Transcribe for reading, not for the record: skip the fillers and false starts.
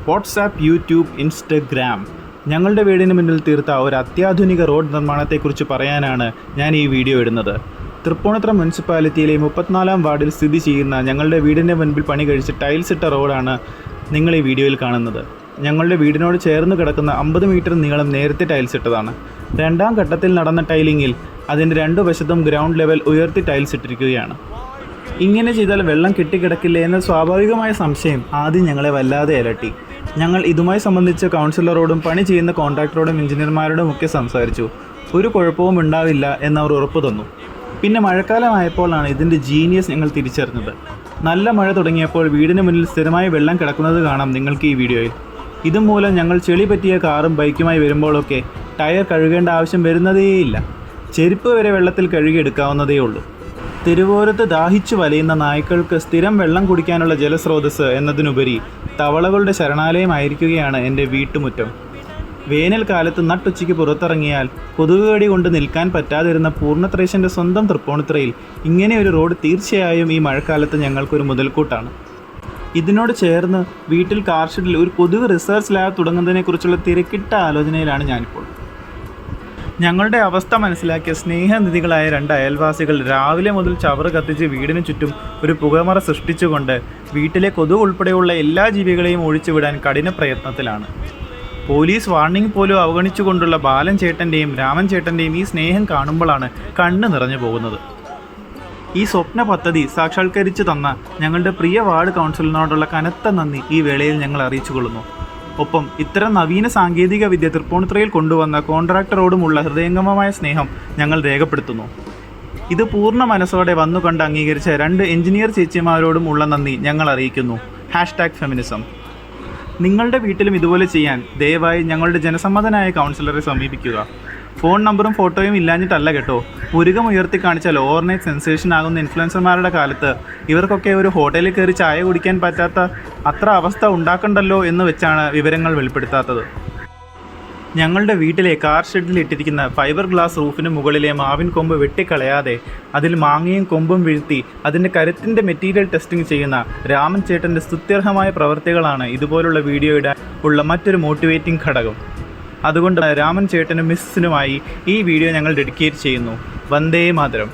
WhatsApp, YouTube, Instagram. ഞങ്ങളുടെ വീടിന് മുന്നിൽ തീർത്ത ഒരു അത്യാധുനിക റോഡ് നിർമ്മാണത്തെക്കുറിച്ച് പറയാനാണ് ഞാൻ ഈ വീഡിയോ ഇടുന്നത്. തൃപ്പൂണിത്തുറ മുനിസിപ്പാലിറ്റിയിലെ 34-ാം വാർഡിൽ സ്ഥിതി ചെയ്യുന്ന ഞങ്ങളുടെ വീടിൻ്റെ മുൻപിൽ പണി കഴിച്ച് ടൈൽസ് ഇട്ട റോഡാണ് നിങ്ങൾ ഈ വീഡിയോയിൽ കാണുന്നത്. ഞങ്ങളുടെ വീടിനോട് ചേർന്ന് കിടക്കുന്ന 50 മീറ്റർ നീളം നേരത്തെ ടൈൽസ് ഇട്ടതാണ്. രണ്ടാം ഘട്ടത്തിൽ നടന്ന ടൈലിങ്ങിൽ അതിൻ്റെ രണ്ടു വശത്തും ഗ്രൗണ്ട് ലെവൽ ഉയർത്തി ടൈൽസ് ഇട്ടിരിക്കുകയാണ്. ഇങ്ങനെ ചെയ്താൽ വെള്ളം കെട്ടിക്കിടക്കില്ലേ എന്ന സ്വാഭാവികമായ സംശയം ആദ്യം ഞങ്ങളെ വല്ലാതെ അലട്ടി. ഞങ്ങൾ ഇതുമായി സംബന്ധിച്ച് കൗൺസിലറോടും പണി ചെയ്യുന്ന കോൺട്രാക്ടറോടും എഞ്ചിനീയർമാരോടും ഒക്കെ സംസാരിച്ചു. ഒരു കുഴപ്പവും ഉണ്ടാവില്ല എന്നവർ ഉറപ്പ് തന്നു. പിന്നെ മഴക്കാലമായപ്പോഴാണ് ഇതിൻ്റെ ജീനിയസ് ഞങ്ങൾ തിരിച്ചറിഞ്ഞത്. നല്ല മഴ തുടങ്ങിയപ്പോൾ വീടിന് മുന്നിൽ സ്ഥിരമായി വെള്ളം കിടക്കുന്നത് കാണാം നിങ്ങൾക്ക് ഈ വീഡിയോയിൽ. ഇതുമൂലം ഞങ്ങൾ ചെളി പറ്റിയ കാറും ബൈക്കുമായി വരുമ്പോഴൊക്കെ ടയർ കഴുകേണ്ട ആവശ്യം വരുന്നതേയില്ല. ചെരുപ്പ് വരെ വെള്ളത്തിൽ കഴുകിയെടുക്കാവുന്നതേ ഉള്ളൂ. തെരുവോരത്ത് ദാഹിച്ചു വലയുന്ന നായ്ക്കൾക്ക് സ്ഥിരം വെള്ളം കുടിക്കാനുള്ള ജലസ്രോതസ് എന്നതിനുപരി തവളകളുടെ ശരണാലയമായിരിക്കുകയാണ് എൻ്റെ വീട്ടുമുറ്റം. വേനൽക്കാലത്ത് നട്ടുച്ചയ്ക്ക് പുറത്തിറങ്ങിയാൽ കൊതുകുകടി കൊണ്ട് നിൽക്കാൻ പറ്റാതിരുന്ന പൂർണ്ണത്രേശൻ്റെ സ്വന്തം തൃപ്പൂണിത്തുറയിൽ ഇങ്ങനെ ഒരു റോഡ് തീർച്ചയായും ഈ മഴക്കാലത്ത് ഞങ്ങൾക്കൊരു മുതൽക്കൂട്ടാണ്. ഇതിനോട് ചേർന്ന് വീട്ടിൽ കാർഷെഡിൽ ഒരു കൊതുക് റിസർച്ച് ലാബ് തുടങ്ങുന്നതിനെക്കുറിച്ചുള്ള തിരക്കിട്ട ആലോചനയിലാണ് ഞാനിപ്പോൾ. ഞങ്ങളുടെ അവസ്ഥ മനസ്സിലാക്കിയ സ്നേഹനിധികളായ 2 അയൽവാസികൾ രാവിലെ മുതൽ ചവറ് കത്തിച്ച് വീടിന് ചുറ്റും ഒരു പുകമറ സൃഷ്ടിച്ചുകൊണ്ട് വീട്ടിലെ കൊതുക് ഉൾപ്പെടെയുള്ള എല്ലാ ജീവികളെയും ഒഴിച്ചുവിടാൻ കഠിന പ്രയത്നത്തിലാണ്. പോലീസ് വാർണിംഗ് പോലും അവഗണിച്ചുകൊണ്ടുള്ള ബാലൻ ചേട്ടൻ്റെയും രാമൻ ചേട്ടൻ്റെയും ഈ സ്നേഹം കാണുമ്പോഴാണ് കണ്ണ് നിറഞ്ഞു പോകുന്നത്. ഈ സ്വപ്ന പദ്ധതി സാക്ഷാത്കരിച്ചു തന്ന ഞങ്ങളുടെ പ്രിയ വാർഡ് കൗൺസിലറിനോടുള്ള കനത്ത നന്ദി ഈ വേളയിൽ ഞങ്ങൾ അറിയിച്ചു കൊള്ളുന്നു. ഒപ്പം ഇത്തരം നവീന സാങ്കേതിക വിദ്യ തൃപ്പൂണിത്തുറയിൽ കൊണ്ടുവന്ന കോൺട്രാക്ടറോടുമുള്ള ഹൃദയംഗമമായ സ്നേഹം ഞങ്ങൾ രേഖപ്പെടുത്തുന്നു. ഇത് പൂർണ്ണ മനസ്സോടെ വന്നുകണ്ട് അംഗീകരിച്ച 2 എഞ്ചിനീയർ ചേച്ചിമാരോടും ഉള്ള നന്ദി ഞങ്ങൾ അറിയിക്കുന്നു. #ഫെമിനിസം. നിങ്ങളുടെ വീട്ടിലും ഇതുപോലെ ചെയ്യാൻ ദയവായി ഞങ്ങളുടെ ജനസമ്മതനായ കൗൺസിലറെ സമീപിക്കുക. ഫോൺ നമ്പറും ഫോട്ടോയും ഇല്ലാഞ്ഞിട്ടല്ല കേട്ടോ. പുരുകം ഉയർത്തി കാണിച്ചാൽ ഓവർനൈറ്റ് സെൻസേഷൻ ആകുന്ന ഇൻഫ്ലുവൻസർമാരുടെ കാലത്ത് ഇവർക്കൊക്കെ ഒരു ഹോട്ടലിൽ കയറി ചായ കുടിക്കാൻ പറ്റാത്ത അത്ര അവസ്ഥ ഉണ്ടാക്കണ്ടല്ലോ എന്ന് വെച്ചാണ് വിവരങ്ങൾ വെളിപ്പെടുത്താത്തത്. ഞങ്ങളുടെ വീട്ടിലെ കാർ ഷെഡിൽ ഇട്ടിരിക്കുന്ന ഫൈബർ ഗ്ലാസ് റൂഫിന് മുകളിലെ മാവിൻ കൊമ്പ് വെട്ടിക്കളയാതെ അതിൽ മാങ്ങയും കൊമ്പും വീഴ്ത്തി അതിൻ്റെ കരുത്തിൻ്റെ മെറ്റീരിയൽ ടെസ്റ്റിംഗ് ചെയ്യുന്ന രാമൻ ചേട്ടൻ്റെ സ്തുത്യർഹമായ പ്രവർത്തികളാണ് ഇതുപോലുള്ള വീഡിയോ ഇടാൻ ഉള്ള മറ്റൊരു മോട്ടിവേറ്റിംഗ് ഘടകം. അതുകൊണ്ട് രാമൻ ചേട്ടനും മിസ്സിനുമായി ഈ വീഡിയോ ഞങ്ങൾ ഡെഡിക്കേറ്റ് ചെയ്യുന്നു. വന്ദേ മാതരം.